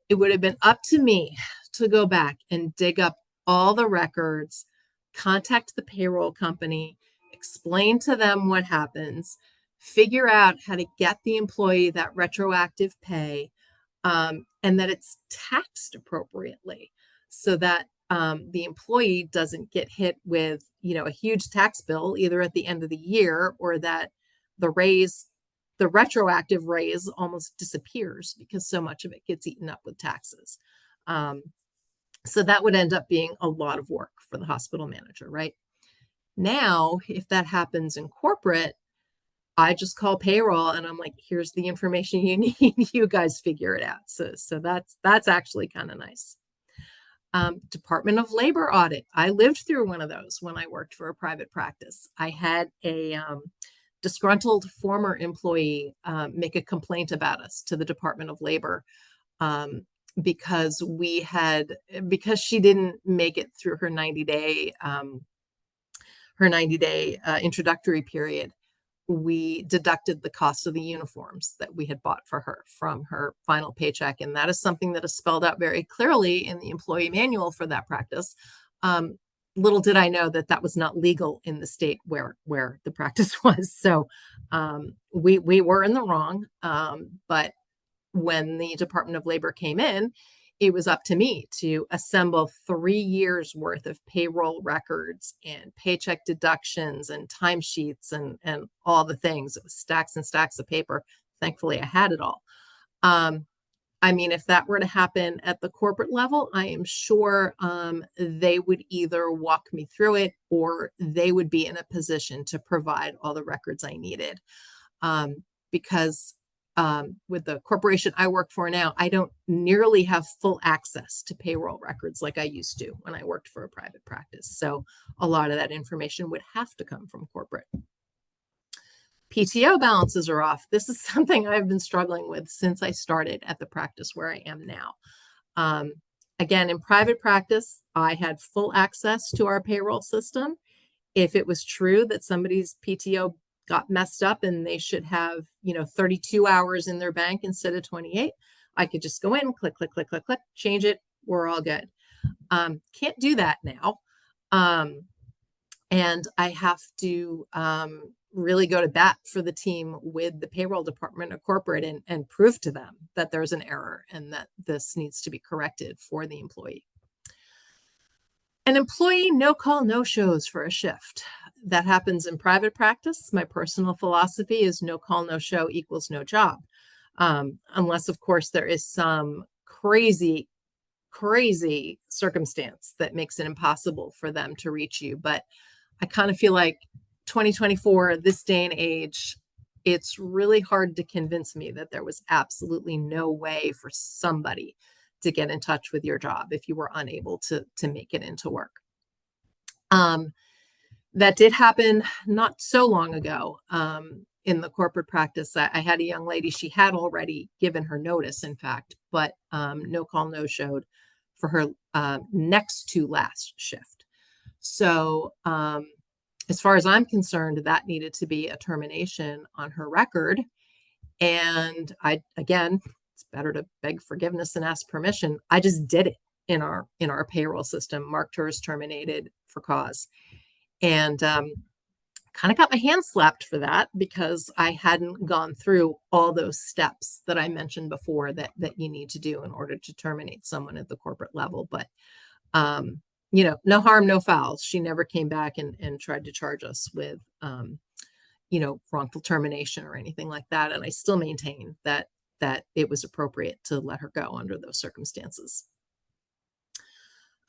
Speaker 2: it would have been up to me to go back and dig up all the records, contact the payroll company, explain to them what happens, figure out how to get the employee that retroactive pay, and that it's taxed appropriately so that the employee doesn't get hit with, a huge tax bill either at the end of the year, or that the retroactive raise almost disappears because so much of it gets eaten up with taxes. So that would end up being a lot of work for the hospital manager, right? Now, if that happens in corporate, I just call payroll and I'm like, here's the information you need. You guys figure it out. So that's actually kind of nice. Department of Labor audit. I lived through one of those when I worked for a private practice. I had a disgruntled former employee make a complaint about us to the Department of Labor because she didn't make it through her 90-day introductory period. We deducted the cost of the uniforms that we had bought for her from her final paycheck. And that is something that is spelled out very clearly in the employee manual for that practice. Little did I know that was not legal in the state where the practice was. So we were in the wrong. But when the Department of Labor came in, it was up to me to assemble 3 years worth of payroll records and paycheck deductions and timesheets and all the things. It was stacks and stacks of paper. Thankfully, I had it all. If that were to happen at the corporate level, I am sure they would either walk me through it or they would be in a position to provide all the records I needed. Because with the corporation I work for now, I don't nearly have full access to payroll records like I used to when I worked for a private practice. So a lot of that information would have to come from corporate. PTO balances are off. This is something I've been struggling with since I started at the practice where I am now. Again, in private practice, I had full access to our payroll system. If it was true that somebody's PTO got messed up and they should have, 32 hours in their bank instead of 28, I could just go in, click, click, click, click, click, change it. We're all good. Can't do that now. And I have to really go to bat for the team with the payroll department or corporate and prove to them that there's an error and that this needs to be corrected for the employee. An employee no call, no shows for a shift. That happens in private practice. My personal philosophy is no call, no show equals no job. Unless, of course, there is some crazy circumstance that makes it impossible for them to reach you. But I kind of feel like 2024, this day and age, it's really hard to convince me that there was absolutely no way for somebody to get in touch with your job if you were unable to make it into work. That did happen not so long ago in the corporate practice. I had a young lady, she had already given her notice, in fact, but no call, no showed for her next to last shift. So as far as I'm concerned, that needed to be a termination on her record. And again, it's better to beg forgiveness than ask permission. I just did it in our payroll system, marked her as terminated for cause. And kind of got my hand slapped for that because I hadn't gone through all those steps that I mentioned before that you need to do in order to terminate someone at the corporate level. But no harm, no foul. She never came back and tried to charge us with wrongful termination or anything like that. And I still maintain that it was appropriate to let her go under those circumstances.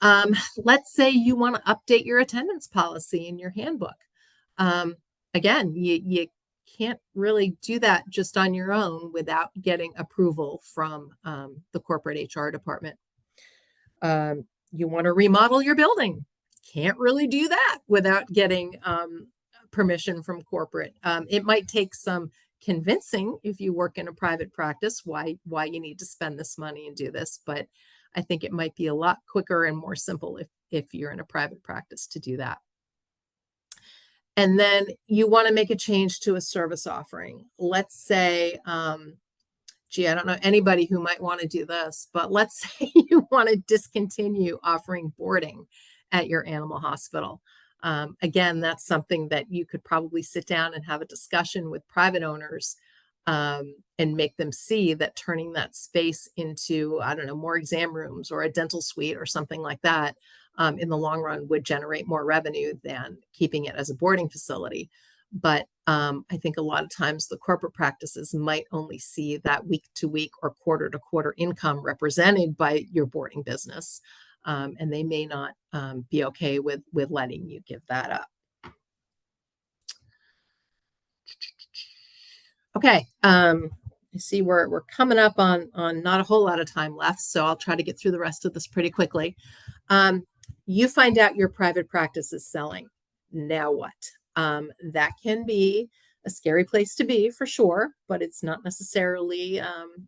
Speaker 2: Let's say you want to update your attendance policy in your handbook. Again, you can't really do that just on your own without getting approval from the corporate HR department. You want to remodel your building. Can't really do that without getting permission from corporate. It might take some convincing if you work in a private practice why you need to spend this money and do this, but I think it might be a lot quicker and more simple if you're in a private practice to do that. And then you want to make a change to a service offering. Let's say, I don't know anybody who might want to do this, but let's say you want to discontinue offering boarding at your animal hospital. Again, that's something that you could probably sit down and have a discussion with private owners and make them see that turning that space into, I don't know, more exam rooms or a dental suite or something like that in the long run would generate more revenue than keeping it as a boarding facility. But I think a lot of times the corporate practices might only see that week to week or quarter to quarter income represented by your boarding business. And they may not be okay with letting you give that up. Okay, I see we're coming up on not a whole lot of time left, so I'll try to get through the rest of this pretty quickly. You find out your private practice is selling. Now what? That can be a scary place to be for sure, but it's not necessarily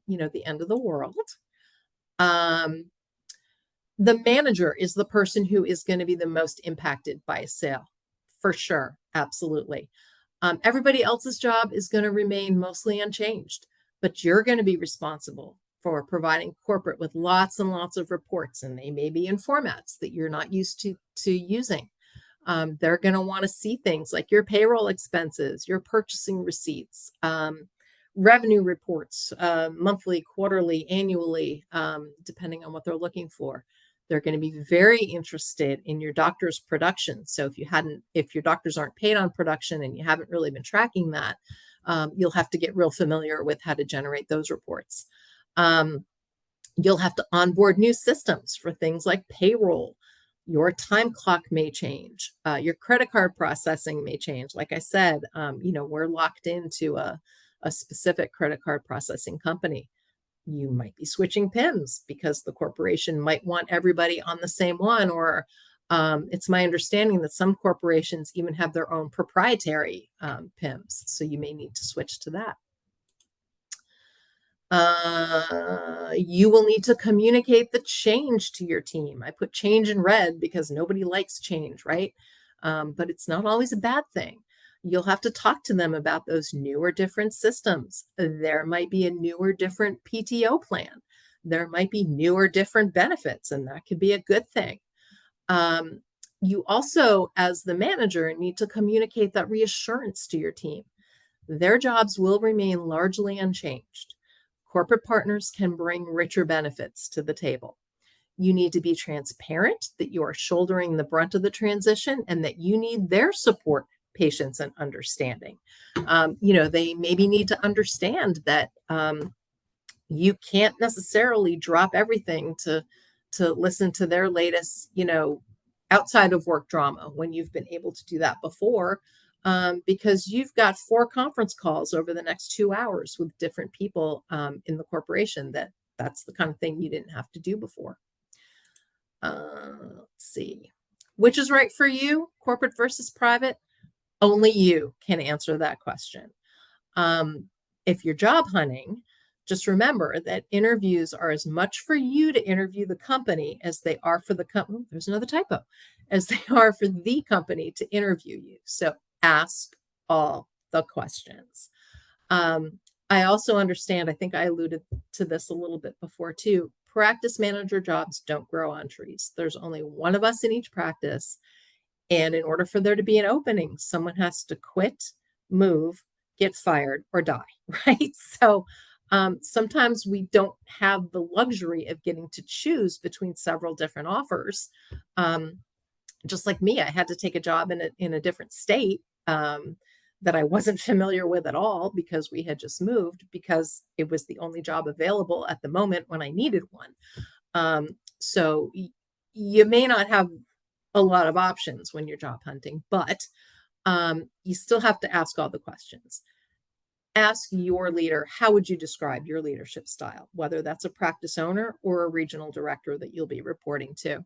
Speaker 2: the end of the world. The manager is the person who is going to be the most impacted by a sale, for sure, absolutely. Everybody else's job is going to remain mostly unchanged, but you're going to be responsible for providing corporate with lots and lots of reports, and they may be in formats that you're not used to using. They're going to want to see things like your payroll expenses, your purchasing receipts, revenue reports, monthly, quarterly, annually, depending on what they're looking for. They're going to be very interested in your doctor's production. So if your doctors aren't paid on production and you haven't really been tracking that, you'll have to get real familiar with how to generate those reports. You'll have to onboard new systems for things like payroll. Your time clock may change. Your credit card processing may change. Like I said, we're locked into a specific credit card processing company. You might be switching PIMs because the corporation might want everybody on the same one, or it's my understanding that some corporations even have their own proprietary PIMs. So you may need to switch to that. You will need to communicate the change to your team. I put change in red because nobody likes change, right? But it's not always a bad thing. You'll have to talk to them about those new or different systems. There might be a new or different PTO plan. There might be new or different benefits, and that could be a good thing. You also, as the manager, need to communicate that reassurance to your team. Their jobs will remain largely unchanged. Corporate partners can bring richer benefits to the table. You need to be transparent that you are shouldering the brunt of the transition and that you need their support, patience, and understanding. They maybe need to understand that you can't necessarily drop everything to listen to their latest, outside of work drama when you've been able to do that before. Because you've got 4 conference calls over the next 2 hours with different people in the corporation. That's the kind of thing you didn't have to do before. Let's see. Which is right for you, corporate versus private? Only you can answer that question. If you're job hunting, just remember that interviews are as much for you to interview the company as they are for the company. There's another typo, as they are for the company to interview you. So ask all the questions. I also understand, I think I alluded to this a little bit before too, practice manager jobs don't grow on trees. There's only one of us in each practice. And in order for there to be an opening, someone has to quit, move, get fired, or die, right? So sometimes we don't have the luxury of getting to choose between several different offers. Just like me, I had to take a job in a different state that I wasn't familiar with at all because we had just moved, because it was the only job available at the moment when I needed one. So you may not have a lot of options when you're job hunting, but you still have to ask all the questions. Ask your leader, how would you describe your leadership style, whether that's a practice owner or a regional director that you'll be reporting to.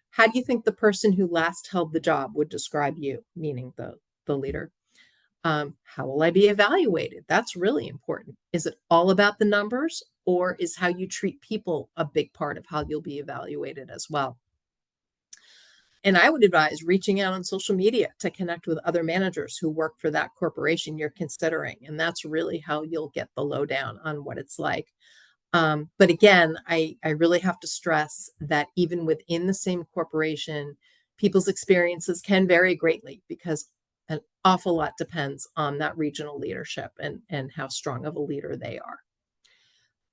Speaker 2: How do you think the person who last held the job would describe you, meaning the leader? How will I be evaluated? That's really important. Is it all about the numbers, or is how you treat people a big part of how you'll be evaluated as well? And I would advise reaching out on social media to connect with other managers who work for that corporation you're considering. And that's really how you'll get the lowdown on what it's like. But again, I really have to stress that even within the same corporation, people's experiences can vary greatly, because an awful lot depends on that regional leadership and how strong of a leader they are.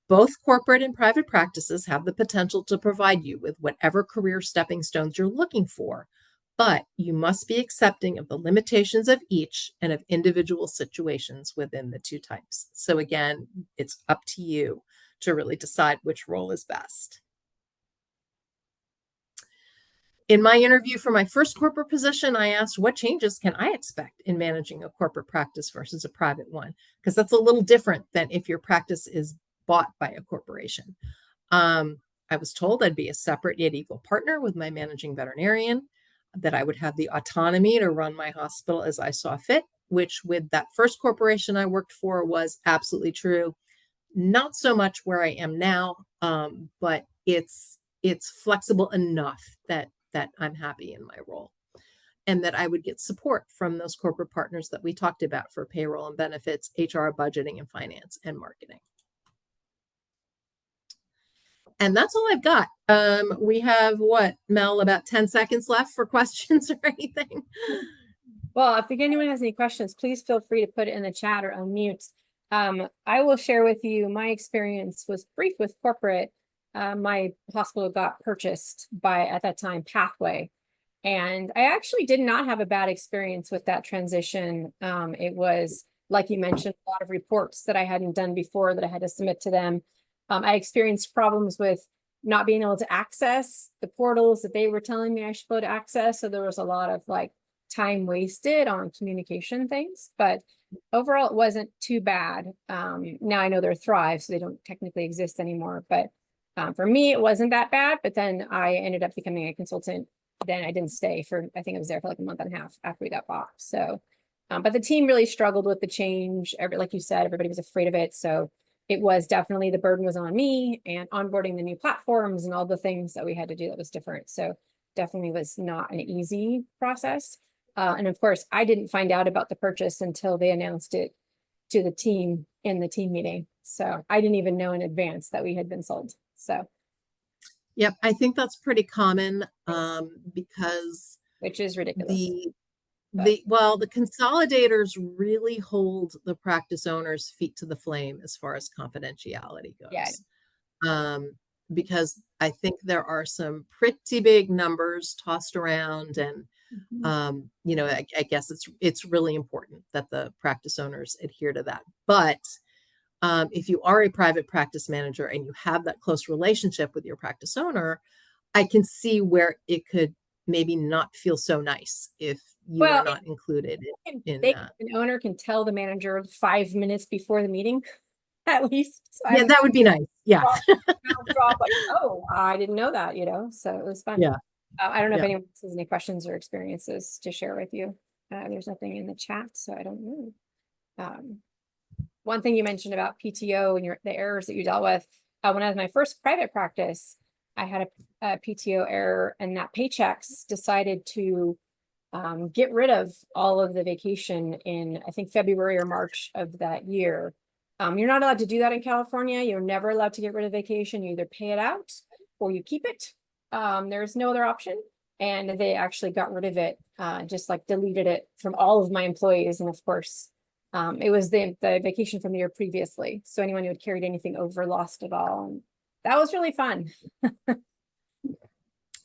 Speaker 2: Both corporate and private practices have the potential to provide you with whatever career stepping stones you're looking for, but you must be accepting of the limitations of each and of individual situations within the two types. So again, it's up to you to really decide which role is best. In my interview for my first corporate position, I asked, what changes can I expect in managing a corporate practice versus a private one? Because that's a little different than if your practice is bought by a corporation. I was told I'd be a separate yet equal partner with my managing veterinarian, that I would have the autonomy to run my hospital as I saw fit, which with that first corporation I worked for was absolutely true. Not so much where I am now, but it's flexible enough that I'm happy in my role, and that I would get support from those corporate partners that we talked about for payroll and benefits, HR, budgeting, and finance, and marketing. And that's all I've got. We have what, Mel, about 10 seconds left for questions or anything?
Speaker 1: Well, if anyone has any questions, please feel free to put it in the chat or unmute. I will share with you, my experience was brief with corporate. My hospital got purchased by, at that time, Pathway. And I actually did not have a bad experience with that transition. It was, like you mentioned, a lot of reports that I hadn't done before that I had to submit to them. I experienced problems with not being able to access the portals that they were telling me I should be able to access. So there was a lot of like time wasted on communication things, but overall it wasn't too bad. Now I know they're Thrive, so they don't technically exist anymore, but for me it wasn't that bad. But then I ended up becoming a consultant. Then I didn't stay for, I think I was there for like a month and a half after we got bought. So but the team really struggled with the change. Like you said, everybody was afraid of it, so it was definitely, the burden was on me, and onboarding the new platforms and all the things that we had to do that was different. So definitely was not an easy process. And of course, I didn't find out about the purchase until they announced it to the team in the team meeting. So I didn't even know in advance that we had been sold. So.
Speaker 2: Yep, I think that's pretty common, because
Speaker 1: Which is ridiculous.
Speaker 2: the consolidators really hold the practice owners' feet to the flame as far as confidentiality goes.
Speaker 1: Yeah.
Speaker 2: Because I think there are some pretty big numbers tossed around, and I guess it's really important that the practice owners adhere to that. But if you are a private practice manager and you have that close relationship with your practice owner, I can see where it could maybe not feel so nice if you are not included in that.
Speaker 1: An owner can tell the manager 5 minutes before the meeting, at least. So
Speaker 2: yeah, that would be nice. Yeah.
Speaker 1: Drop like, oh, I didn't know that, so it was fun.
Speaker 2: Yeah.
Speaker 1: I don't know if anyone has any questions or experiences to share with you. There's nothing in the chat, so I don't know. one thing you mentioned about PTO and the errors that you dealt with, when I was my first private practice, I had a PTO error, and that paychecks decided to get rid of all of the vacation in, I think, February or March of that year. You're not allowed to do that in California. You're never allowed to get rid of vacation. You either pay it out or you keep it. There's no other option. And they actually got rid of it, just like deleted it from all of my employees. And of course, it was the vacation from the year previously. So anyone who had carried anything over lost it all. And that was really fun.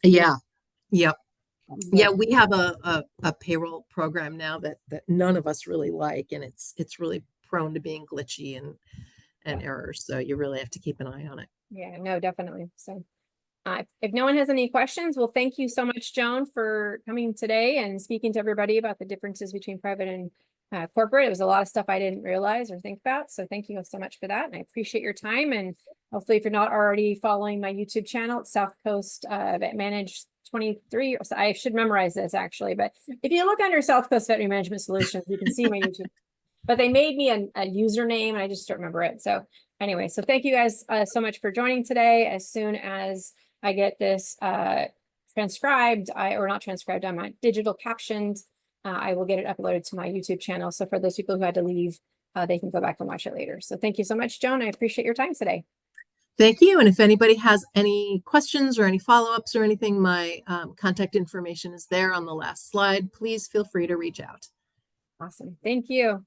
Speaker 2: Yeah. Yep.
Speaker 1: But
Speaker 2: Yeah, we have a payroll program now that none of us really like, and it's really prone to being glitchy and errors. So you really have to keep an eye on it.
Speaker 1: yeah, no, definitely. So if no one has any questions, well, thank you so much, Joan, for coming today and speaking to everybody about the differences between private and corporate. It was a lot of stuff I didn't realize or think about. So thank you so much for that. And I appreciate your time. And hopefully, if you're not already following my YouTube channel, it's South Coast Vet Manage 23. Or so I should memorize this actually, but if you look under South Coast Veterinary Management Solutions, you can see my YouTube. But they made me a username and I just don't remember it. So anyway, so thank you guys so much for joining today. As soon as I get this transcribed, or not transcribed, I'm digital captioned, I will get it uploaded to my YouTube channel. So for those people who had to leave, they can go back and watch it later. So thank you so much, Joan. I appreciate your time today.
Speaker 2: Thank you. And if anybody has any questions or any follow-ups or anything, my contact information is there on the last slide. Please feel free to reach out.
Speaker 1: Awesome. Thank you.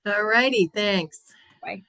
Speaker 2: All righty. Thanks.
Speaker 1: Bye.